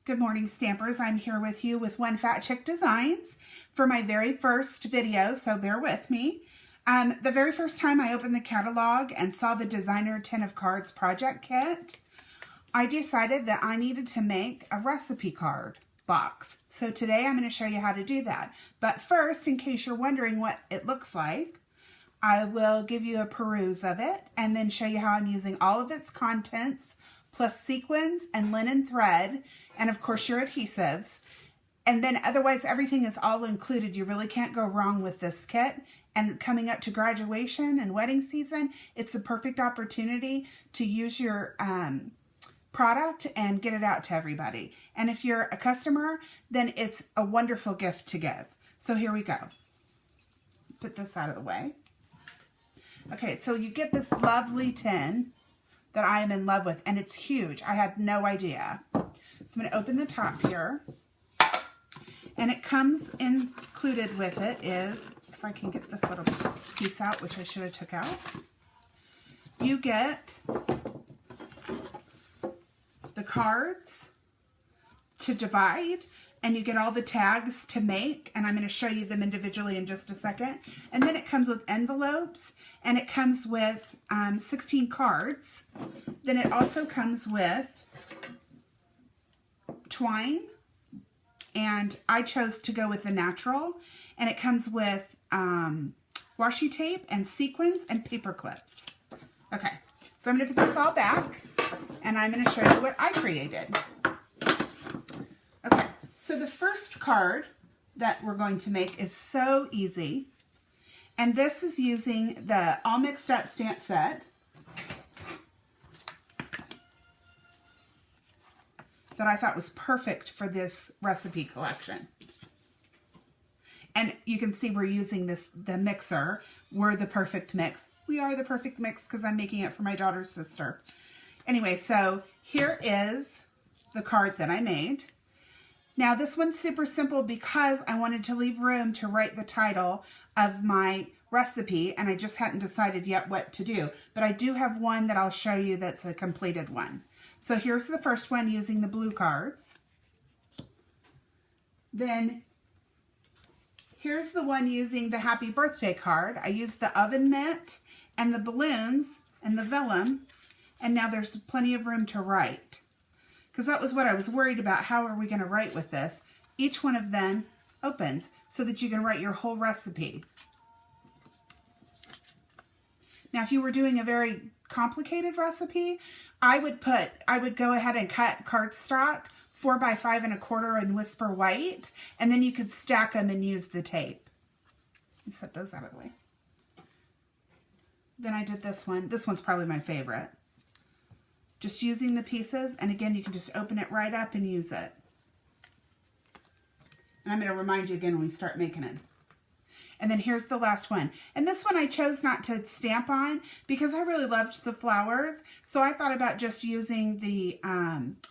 Good morning, Stampers. I'm here with you with One Fat Chick Designs for my very first video, so bear with me. The very first time I opened the catalog and saw the Designer 10 of Cards project kit, I decided that I needed to make a recipe card box. So today I'm going to show you how to do that. But first, in case you're wondering what it looks like, I will give you a peruse of it and then show you how I'm using all of its contents plus sequins and linen thread and of course your adhesives. And then otherwise everything is all included. You really can't go wrong with this kit. And coming up to graduation and wedding season, it's a perfect opportunity to use your product and get it out to everybody. And if you're a customer, then it's a wonderful gift to give. So here we go. Put this out of the way. Okay, so you get this lovely tin that I am in love with, and it's huge. I had no idea. So I'm going to open the top here, and it comes included with it is, if I can get this little piece out, which I should have took out, you get the cards to divide, and you get all the tags to make, and I'm going to show you them individually in just a second. And then it comes with envelopes, and it comes with 16 cards. Then it also comes with twine, and I chose to go with the natural, and it comes with washi tape and sequins and paper clips. Okay, so I'm going to put this all back, and I'm going to show you what I created. Okay, so the first card that we're going to make is so easy, and this is using the All Mixed Up stamp set that I thought was perfect for this recipe collection. And you can see we're using the mixer. We're the perfect mix. We are the perfect mix because I'm making it for my daughter's sister. Anyway, so here is the card that I made. Now this one's super simple because I wanted to leave room to write the title of my recipe, and I just hadn't decided yet what to do. But I do have one that I'll show you that's a completed one. So here's the first one using the blue cards. Then here's the one using the happy birthday card. I used the oven mitt and the balloons and the vellum, and now there's plenty of room to write. Because that was what I was worried about. How are we going to write with this? Each one of them opens so that you can write your whole recipe. Now, if you were doing a very complicated recipe, I would go ahead and cut cardstock 4 by 5 1/4 in Whisper White, and then you could stack them and use the tape. Let's set those out of the way. Then I did this one. This one's probably my favorite. Just using the pieces, and again, you can just open it right up and use it. And I'm going to remind you again when we start making it. And then here's the last one. And this one I chose not to stamp on because I really loved the flowers. So I thought about just using the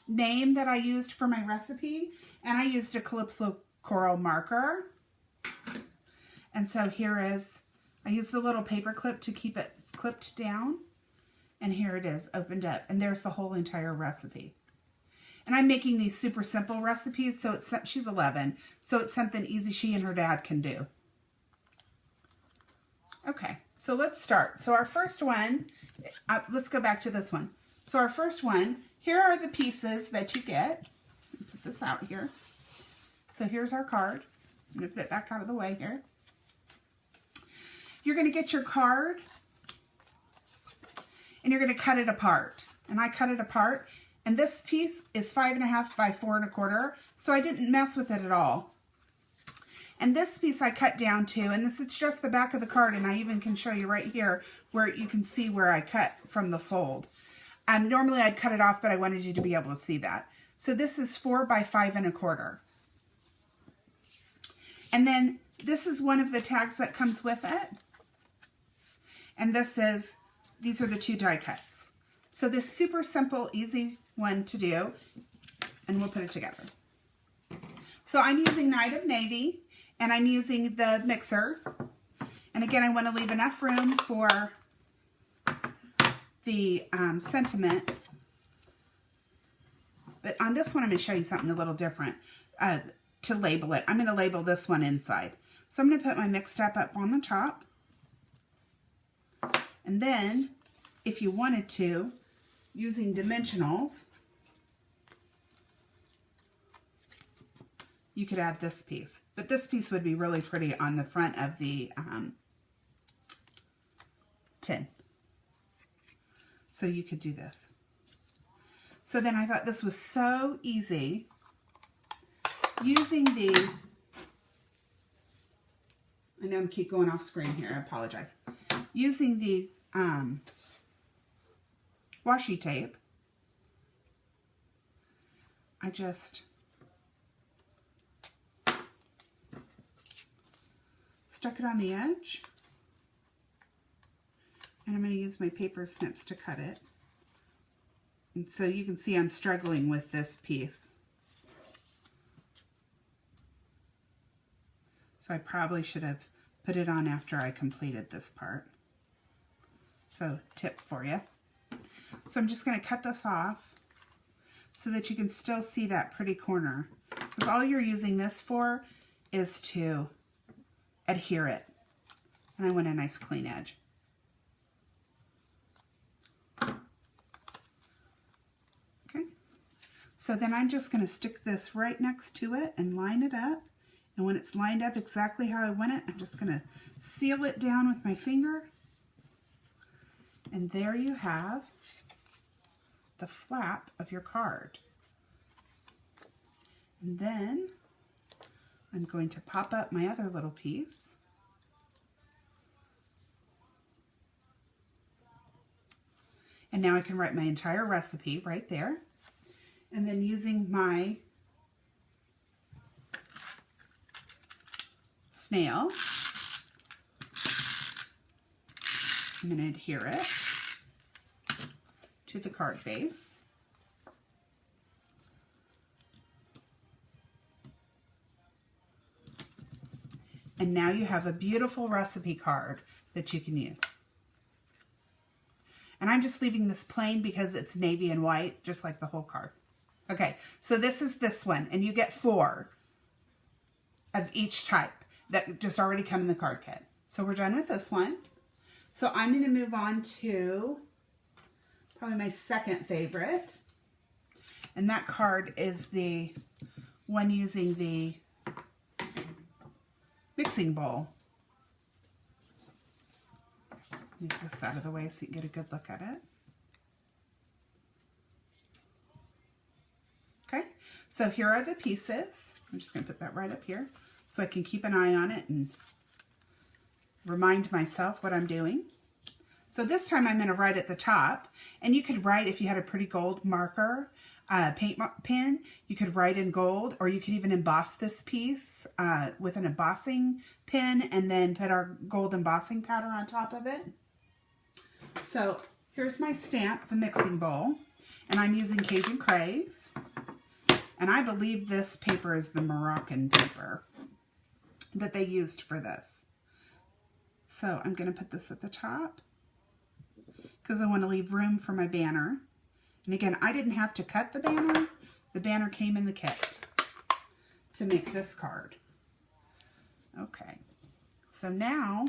name that I used for my recipe. And I used a Calypso Coral marker. And so here is, I used the little paper clip to keep it clipped down. And here it is, opened up. And there's the whole entire recipe. And I'm making these super simple recipes. So she's 11. So it's something easy she and her dad can do. Okay, so let's start. So our first one, let's go back to this one. So our first one, here are the pieces that you get. Put this out here. So here's our card. I'm going to put it back out of the way here. You're going to get your card, and you're going to cut it apart. And I cut it apart, and this piece is 5 1/2 by 4 1/4, so I didn't mess with it at all. And this piece I cut down to, and this is just the back of the card, and I even can show you right here where you can see where I cut from the fold. Normally I'd cut it off, but I wanted you to be able to see that. So this is 4 by 5 1/4. And then this is one of the tags that comes with it. And these are the 2 die cuts. So this super simple, easy one to do, and we'll put it together. So I'm using Night of Navy, and I'm using the mixer. And again, I want to leave enough room for the sentiment But on this one, I'm going to show you something a little different to label it. I'm going to label this one inside. So I'm going to put my mixed up on the top. And then, if you wanted to, using dimensionals, you could add this piece. But this piece would be really pretty on the front of the tin. So you could do this. So then I thought this was so easy. Using the, I know I keep going off screen here, I apologize. Using the washi tape, I just stuck it on the edge, and I'm going to use my paper snips to cut it. And so you can see I'm struggling with this piece. So I probably should have put it on after I completed this part. So tip for you. So I'm just going to cut this off so that you can still see that pretty corner. Because all you're using this for is to adhere it. And I want a nice clean edge. Okay. So then I'm just going to stick this right next to it and line it up. And when it's lined up exactly how I want it, I'm just going to seal it down with my finger. And there you have the flap of your card. And then I'm going to pop up my other little piece. And now I can write my entire recipe right there. And then using my snail, I'm going to adhere it to the card base. And now you have a beautiful recipe card that you can use. And I'm just leaving this plain because it's navy and white, just like the whole card. Okay, so this is this one, and you get 4 of each type that just already come in the card kit. So we're done with this one. So I'm going to move on to probably my second favorite. And that card is the one using the mixing bowl. Move this out of the way so you can get a good look at it. Okay, so here are the pieces. I'm just going to put that right up here so I can keep an eye on it and remind myself what I'm doing. So this time I'm going to write at the top, and you could write, if you had a pretty gold marker, paint pen, you could write in gold, or you could even emboss this piece with an embossing pen and then put our gold embossing powder on top of it. So here's my stamp, the mixing bowl, and I'm using Cajun Craze. And I believe this paper is the Moroccan paper that they used for this. So I'm going to put this at the top because I want to leave room for my banner. And again, I didn't have to cut the banner. The banner came in the kit to make this card. Okay, so now,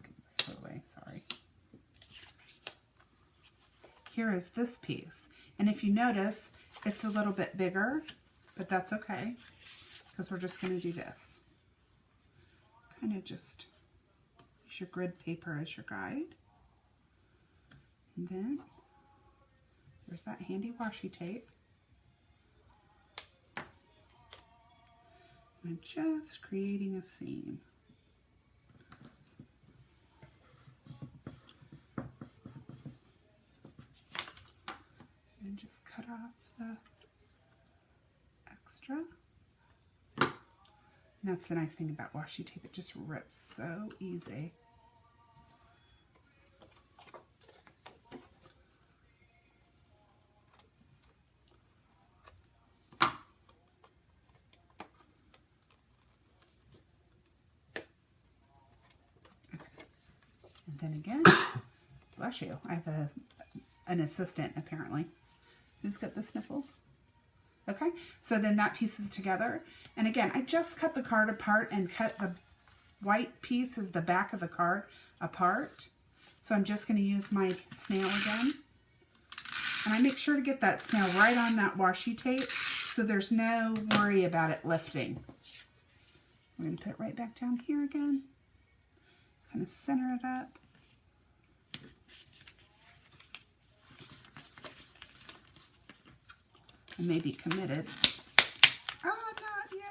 get this out of the way, sorry. Here is this piece. And if you notice, it's a little bit bigger, but that's okay because we're just going to do this. Kind of just use your grid paper as your guide. And then there's that handy washi tape. I'm just creating a seam. And just cut off the extra. And that's the nice thing about washi tape, it just rips so easy. Okay. And then again, bless you, I have a an assistant, apparently. Who's got the sniffles? Okay, so then that pieces together. And again, I just cut the card apart and cut the white piece as the back of the card apart. So I'm just going to use my snail again. And I make sure to get that snail right on that washi tape so there's no worry about it lifting. We're going to put it right back down here again. Kind of center it up. And maybe committed. Oh, not yet.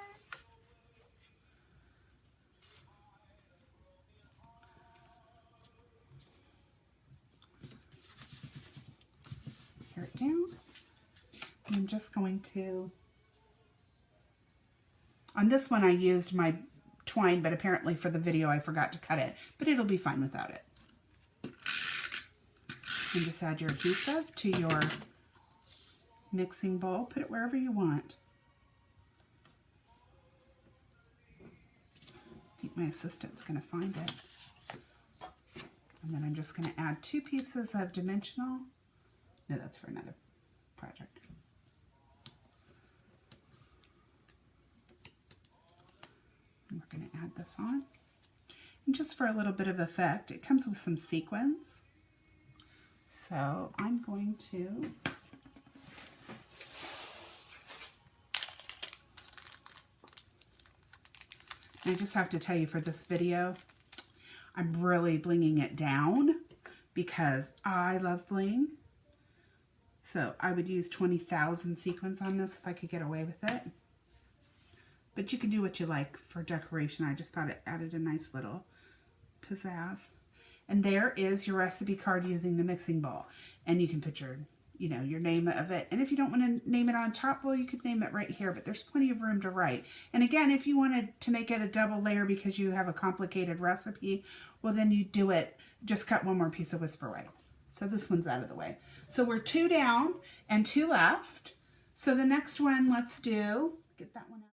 Tear it down. And I'm just going to, on this one I used my twine, but apparently for the video I forgot to cut it, but it'll be fine without it. And just add your adhesive to your mixing bowl. Put it wherever you want. I think my assistant's going to find it. And then I'm just going to add 2 pieces of dimensional. No, that's for another project. And we're going to add this on. And just for a little bit of effect, it comes with some sequins. So I'm going to I just have to tell you, for this video, I'm really blinging it down because I love bling. So I would use 20,000 sequins on this if I could get away with it. But you can do what you like for decoration. I just thought it added a nice little pizzazz. And there is your recipe card using the mixing bowl. And you can put your, your name of it. And if you don't want to name it on top, well, you could name it right here, but there's plenty of room to write. And again, if you wanted to make it a double layer because you have a complicated recipe, well, then you do it, just cut one more piece of Whisper White. So this one's out of the way. So we're 2 down and 2 left. So the next one, let's do, get that one out.